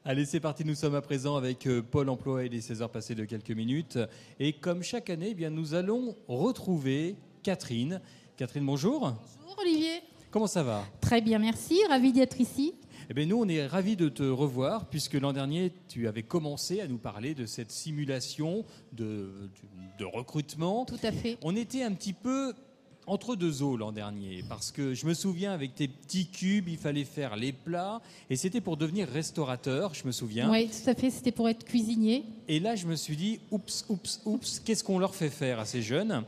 Allez, c'est parti, nous sommes à présent avec Pôle emploi et les 16 heures passées de quelques minutes. Et comme chaque année, eh bien, nous allons retrouver Catherine. Catherine, bonjour. Bonjour Olivier. Comment ça va? Très bien, merci. Ravie d'être ici. Eh bien, nous, on est ravis de te revoir puisque l'an dernier, tu avais commencé à nous parler de cette simulation de recrutement. Tout à fait. On était un petit peu entre deux eaux l'an dernier, parce que je me souviens, avec tes petits cubes, il fallait faire les plats, et c'était pour devenir restaurateur, je me souviens. Oui, tout à fait, c'était pour être cuisinier. Et là, je me suis dit, oups, qu'est-ce qu'on leur fait faire à ces jeunes?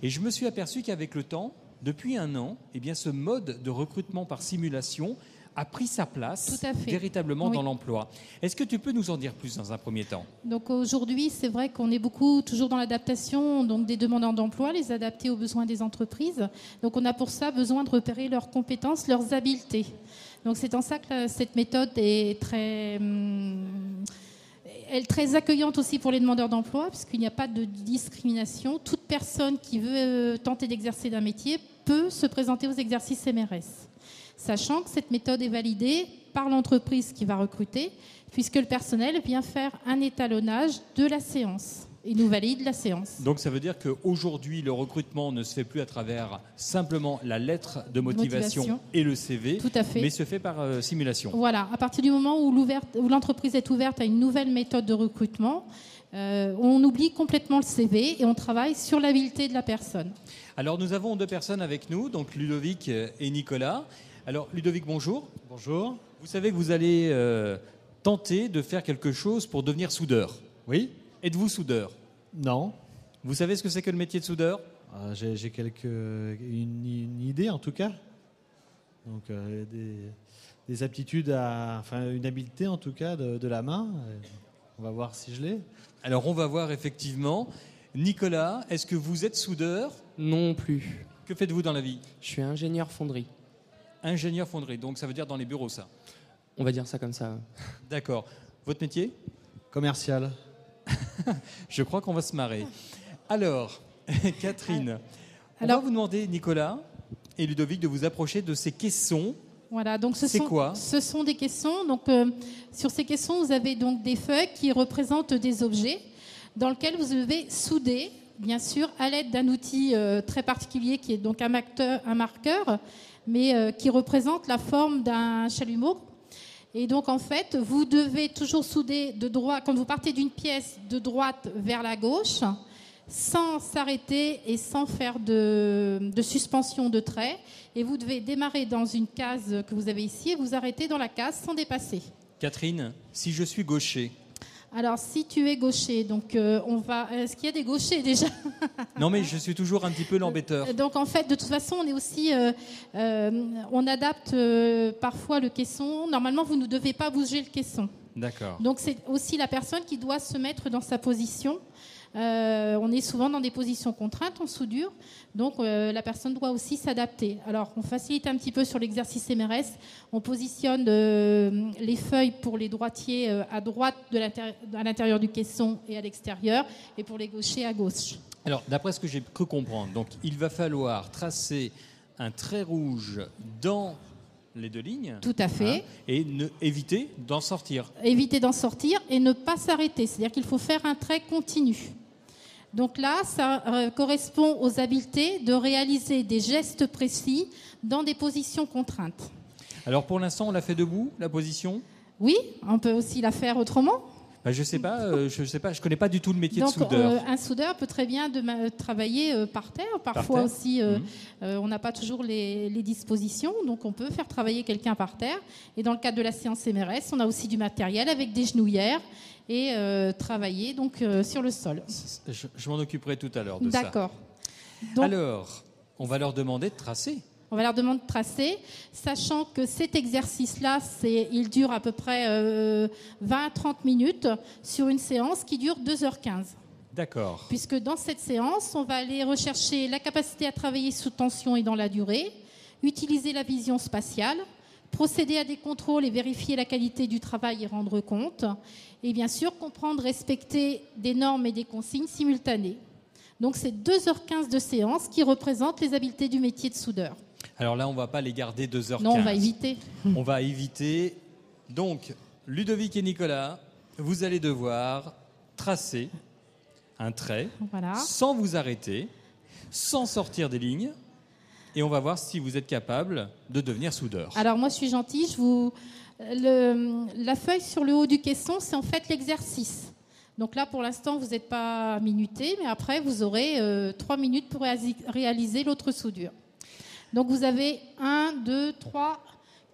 Et je me suis aperçu qu'avec le temps, depuis un an, eh bien, ce mode de recrutement par simulation a pris sa place véritablement dans l'emploi. Est-ce que tu peux nous en dire plus dans un premier temps? Donc aujourd'hui, c'est vrai qu'on est beaucoup toujours dans l'adaptation donc des demandeurs d'emploi, les adapter aux besoins des entreprises. Donc on a pour ça besoin de repérer leurs compétences, leurs habiletés. Donc c'est en ça que cette méthode est très accueillante aussi pour les demandeurs d'emploi, puisqu'il n'y a pas de discrimination. Toute personne qui veut tenter d'exercer d'un métier peut se présenter aux exercices MRS. Sachant que cette méthode est validée par l'entreprise qui va recruter, puisque le personnel vient faire un étalonnage de la séance. Il nous valide la séance. Donc ça veut dire qu'aujourd'hui, le recrutement ne se fait plus à travers simplement la lettre de motivation et le CV, tout à fait, mais se fait par simulation. Voilà, à partir du moment où l'entreprise est ouverte à une nouvelle méthode de recrutement, on oublie complètement le CV et on travaille sur l'habileté de la personne. Alors nous avons deux personnes avec nous, donc Ludovic et Nicolas. Alors Ludovic, bonjour. Bonjour. Vous savez que vous allez tenter de faire quelque chose pour devenir soudeur. Oui. Êtes-vous soudeur? Non. Vous savez ce que c'est que le métier de soudeur? J'ai une idée en tout cas. Donc des aptitudes, une habileté en tout cas de la main. On va voir si je l'ai. Alors on va voir effectivement. Nicolas, est-ce que vous êtes soudeur? Non plus. Que faites-vous dans la vie? Je suis ingénieur fonderie. Ingénieur fonderie, donc ça veut dire dans les bureaux, ça? On va dire ça comme ça. D'accord. Votre métier? Commercial. Je crois qu'on va se marrer. Alors, Catherine, on va vous demander, Nicolas et Ludovic, de vous approcher de ces caissons. Voilà, donc ce sont des caissons. Donc, sur ces caissons, vous avez donc des feuilles qui représentent des objets dans lesquels vous devez souder, bien sûr, à l'aide d'un outil très particulier qui est donc un marqueur, mais qui représente la forme d'un chalumeau. Et donc, en fait, vous devez toujours souder de droite, quand vous partez d'une pièce de droite vers la gauche, sans s'arrêter et sans faire de suspension de trait. Et vous devez démarrer dans une case que vous avez ici et vous arrêter dans la case sans dépasser. Catherine, si je suis gaucher? Alors, si tu es gaucher, donc est-ce qu'il y a des gauchers déjà? Non, mais je suis toujours un petit peu l'embêteur. Donc, en fait, de toute façon, on est aussi, on adapte parfois le caisson. Normalement, vous ne devez pas bouger le caisson. D'accord. Donc, c'est aussi la personne qui doit se mettre dans sa position. On est souvent dans des positions contraintes en soudure, donc la personne doit aussi s'adapter. Alors, on facilite un petit peu sur l'exercice MRS. On positionne les feuilles pour les droitiers à droite à l'intérieur du caisson et à l'extérieur, et pour les gauchers à gauche. Alors, d'après ce que j'ai cru comprendre, donc, il va falloir tracer un trait rouge dans les deux lignes. Tout à fait. Et éviter d'en sortir. Éviter d'en sortir et ne pas s'arrêter. C'est-à-dire qu'il faut faire un trait continu. Donc là, ça correspond aux habiletés de réaliser des gestes précis dans des positions contraintes. Alors pour l'instant, on l'a fait debout, la position? Oui, on peut aussi la faire autrement. Je sais pas, je connais pas du tout le métier de soudeur. Un soudeur peut très bien travailler par terre. Parfois par terre aussi, on n'a pas toujours les dispositions, donc on peut faire travailler quelqu'un par terre. Et dans le cadre de la séance MRS, on a aussi du matériel avec des genouillères et travailler donc sur le sol. Je m'en occuperai tout à l'heure de ça. D'accord. Alors, on va leur demander de tracer. On va leur demander de tracer, sachant que cet exercice-là, il dure à peu près 20 à 30 minutes sur une séance qui dure 2h15. D'accord. Puisque dans cette séance, on va aller rechercher la capacité à travailler sous tension et dans la durée, utiliser la vision spatiale, procéder à des contrôles et vérifier la qualité du travail et rendre compte, et bien sûr comprendre, respecter des normes et des consignes simultanées. Donc c'est 2h15 de séance qui représentent les habiletés du métier de soudeur. Alors là, on ne va pas les garder 2h15. Non, on va éviter. On va éviter. Donc, Ludovic et Nicolas, vous allez devoir tracer un trait Voilà. sans vous arrêter, sans sortir des lignes. Et on va voir si vous êtes capable de devenir soudeur. Alors moi je suis gentille, la feuille sur le haut du caisson, c'est en fait l'exercice. Donc là pour l'instant vous n'êtes pas minuté, mais après vous aurez 3 minutes pour réaliser l'autre soudure. Donc vous avez 1, 2, 3,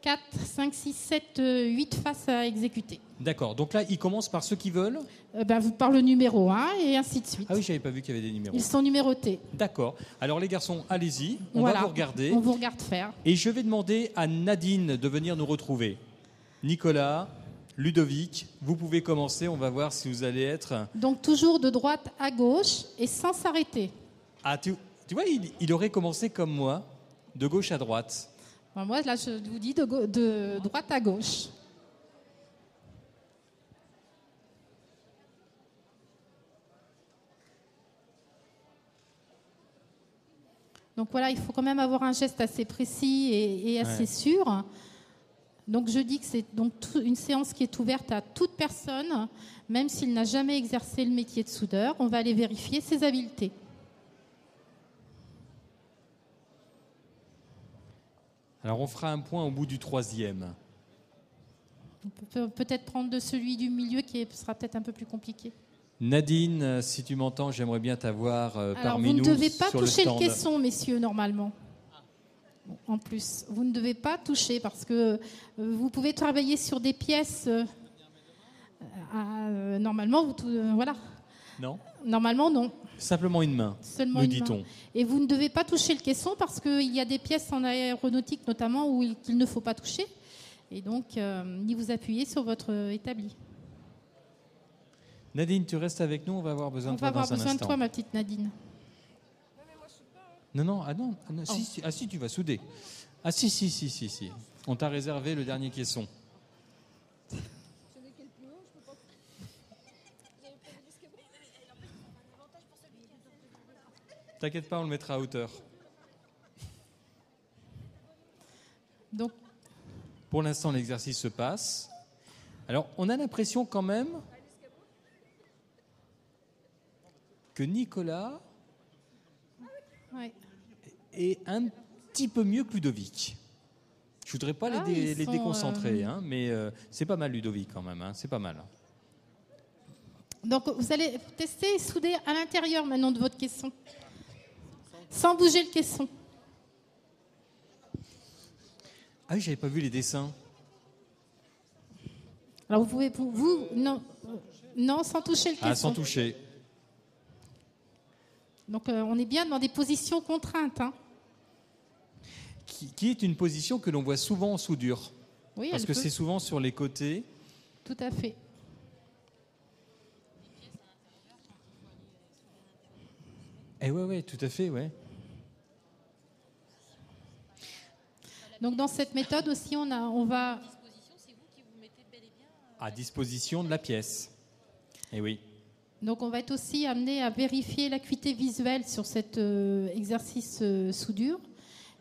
4, 5, 6, 7, 8 faces à exécuter. D'accord, donc là ils commencent par ceux qui veulent. Vous par le numéro 1 et ainsi de suite. Ah oui, je n'avais pas vu qu'il y avait des numéros. Ils sont numérotés. D'accord, alors les garçons, allez-y, on Voilà. va vous regarder. On vous regarde faire. Et je vais demander à Nadine de venir nous retrouver. Nicolas, Ludovic, vous pouvez commencer, on va voir si vous allez être... Donc toujours de droite à gauche et sans s'arrêter. Ah, tu vois, il aurait commencé comme moi, de gauche à droite. Moi là je vous dis de droite à gauche. Donc voilà, il faut quand même avoir un geste assez précis et assez sûr. Donc je dis que c'est donc une séance qui est ouverte à toute personne, même s'il n'a jamais exercé le métier de soudeur. On va aller vérifier ses habiletés. Alors on fera un point au bout du 3e. On peut peut-être prendre de celui du milieu qui sera peut-être un peu plus compliqué. Nadine, si tu m'entends, j'aimerais bien t'avoir parmi nous vous ne devez pas sur toucher le le stand. caisson, messieurs, normalement. En plus, vous ne devez pas toucher parce que vous pouvez travailler sur des pièces. Normalement, voilà. Non. Normalement, non. Simplement une main, Seulement nous une main. dit-on. Et vous ne devez pas toucher le caisson parce qu'il y a des pièces en aéronautique notamment qu'il ne faut pas toucher. Et donc, ni vous appuyez sur votre établi. Nadine, tu restes avec nous, on va avoir besoin de toi dans un instant. On va avoir besoin de toi, ma petite Nadine. Non, si, tu vas souder. Ah si. On t'a réservé le dernier caisson. T'inquiète pas, on le mettra à hauteur. Donc, pour l'instant, l'exercice se passe. Alors, on a l'impression quand même que Nicolas est un petit peu mieux que Ludovic. Je voudrais pas les déconcentrer, mais c'est pas mal Ludovic quand même, c'est pas mal. Donc vous allez tester et souder à l'intérieur maintenant de votre caisson, sans bouger le caisson. Ah oui, j'avais pas vu les dessins. Alors vous pouvez, non, sans toucher le caisson. Ah, sans toucher. Donc on est bien dans des positions contraintes. Qui est une position que l'on voit souvent en soudure. Oui, parce que c'est souvent sur les côtés. Tout à fait. Eh ouais, tout à fait, ouais. Donc dans cette méthode aussi, on va... À disposition de la pièce. Eh oui. Donc on va être aussi amené à vérifier l'acuité visuelle sur cet exercice soudure,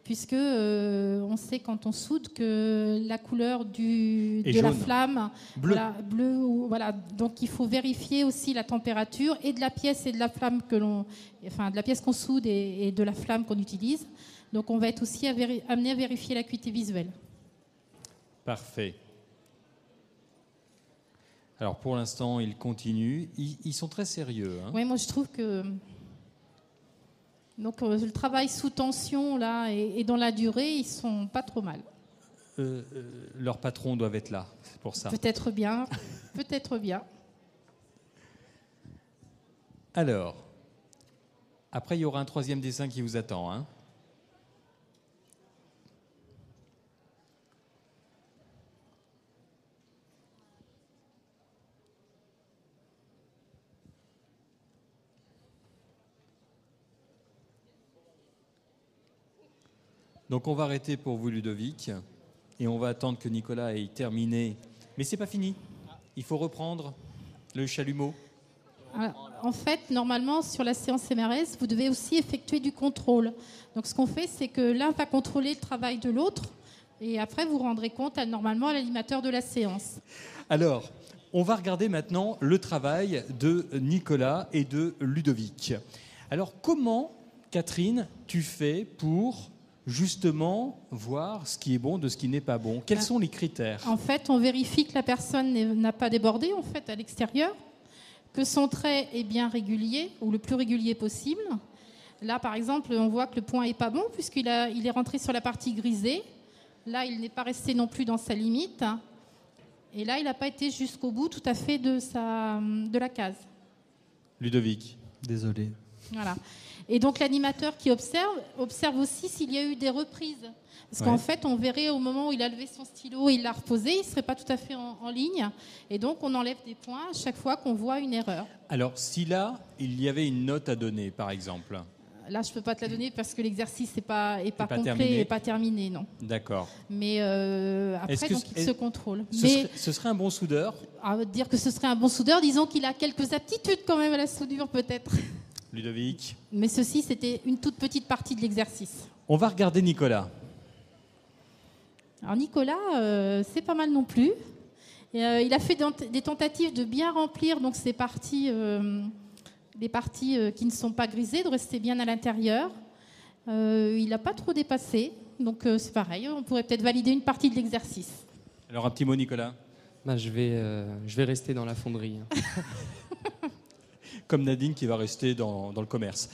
puisque on sait quand on soude que la couleur de la flamme, bleu. Voilà, donc il faut vérifier aussi la température et de la pièce et de la flamme de la pièce qu'on soude et de la flamme qu'on utilise. Donc on va être aussi amené à vérifier l'acuité visuelle. Parfait. Alors pour l'instant, ils continuent. Ils sont très sérieux. Oui, moi je trouve que le travail sous tension là et dans la durée, ils sont pas trop mal. Leurs patrons doivent être là, c'est pour ça. Peut-être bien, peut-être bien. Alors, après il y aura un 3e dessin qui vous attend. Donc on va arrêter pour vous Ludovic et on va attendre que Nicolas ait terminé. Mais c'est pas fini. Il faut reprendre le chalumeau. Alors, en fait, normalement, sur la séance MRS, vous devez aussi effectuer du contrôle. Donc ce qu'on fait, c'est que l'un va contrôler le travail de l'autre et après vous rendrez compte normalement à l'animateur de la séance. Alors, on va regarder maintenant le travail de Nicolas et de Ludovic. Alors, comment, Catherine, tu fais pour justement voir ce qui est bon de ce qui n'est pas bon? Quels sont les critères? En fait, on vérifie que la personne n'a pas débordé en fait, à l'extérieur, que son trait est bien régulier, ou le plus régulier possible. Là, par exemple, on voit que le point n'est pas bon, puisqu'il est rentré sur la partie grisée. Là, il n'est pas resté non plus dans sa limite. Et là, il n'a pas été jusqu'au bout tout à fait de la case. Ludovic. Désolé. Voilà. Et donc l'animateur qui observe aussi s'il y a eu des reprises. Parce qu'en fait, on verrait au moment où il a levé son stylo et il l'a reposé, il ne serait pas tout à fait en ligne. Et donc, on enlève des points à chaque fois qu'on voit une erreur. Alors, si là, il y avait une note à donner, par exemple. Là, je ne peux pas te la donner parce que l'exercice n'est pas complet terminé. et pas terminé, non. D'accord. Mais après, donc, il se contrôle. Ce serait un bon soudeur? À dire que ce serait un bon soudeur, disons qu'il a quelques aptitudes quand même à la soudure, peut-être. Ludovic. Mais ceci, c'était une toute petite partie de l'exercice. On va regarder Nicolas. Alors Nicolas, c'est pas mal non plus. Il a fait des tentatives de bien remplir donc ces parties, les parties qui ne sont pas grisées, de rester bien à l'intérieur. Il n'a pas trop dépassé, donc c'est pareil. On pourrait peut-être valider une partie de l'exercice. Alors un petit mot, Nicolas. Je vais rester dans la fonderie. Comme Nadine qui va rester dans le commerce.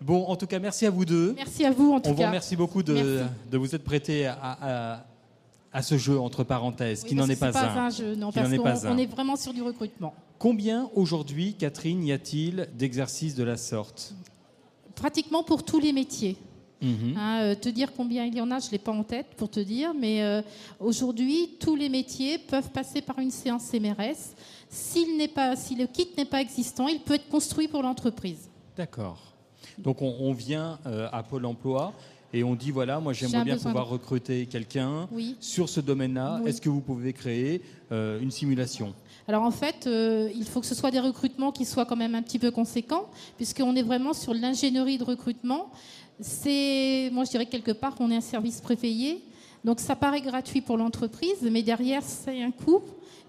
Bon, en tout cas, merci à vous deux. Merci à vous, en tout cas. On vous remercie beaucoup de vous être prêtés à ce jeu, entre parenthèses, qui n'en est pas un. Un jeu, non, parce qu'on est vraiment sur du recrutement. Combien, aujourd'hui, Catherine, y a-t-il d'exercices de la sorte? Pratiquement pour tous les métiers. Te dire combien il y en a, je ne l'ai pas en tête pour te dire, mais aujourd'hui, tous les métiers peuvent passer par une séance CMRS. Si le kit n'est pas existant, il peut être construit pour l'entreprise. D'accord. Donc on vient à Pôle emploi et on dit voilà, moi j'aimerais bien pouvoir recruter quelqu'un sur ce domaine-là. Oui. Est-ce que vous pouvez créer une simulation? Alors en fait, il faut que ce soit des recrutements qui soient quand même un petit peu conséquents, puisqu'on est vraiment sur l'ingénierie de recrutement. Moi je dirais que quelque part on est un service prépayé, donc ça paraît gratuit pour l'entreprise, mais derrière c'est un coût,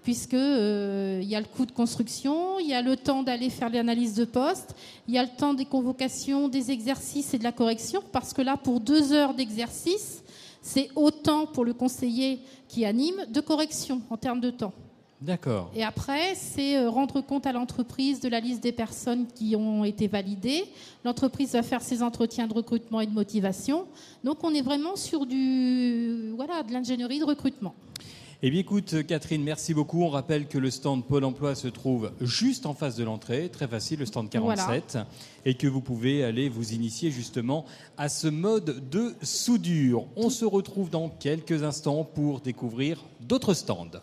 puisque y a le coût de construction, il y a le temps d'aller faire l'analyse de poste, il y a le temps des convocations, des exercices et de la correction, parce que là, pour 2 heures d'exercice, c'est autant pour le conseiller qui anime de correction en termes de temps. D'accord. Et après, c'est rendre compte à l'entreprise de la liste des personnes qui ont été validées. L'entreprise va faire ses entretiens de recrutement et de motivation. Donc, on est vraiment sur de l'ingénierie de recrutement. Eh bien écoute Catherine, merci beaucoup. On rappelle que le stand Pôle emploi se trouve juste en face de l'entrée, très facile, le stand 47, voilà. Et que vous pouvez aller vous initier justement à ce mode de soudure. On se retrouve dans quelques instants pour découvrir d'autres stands.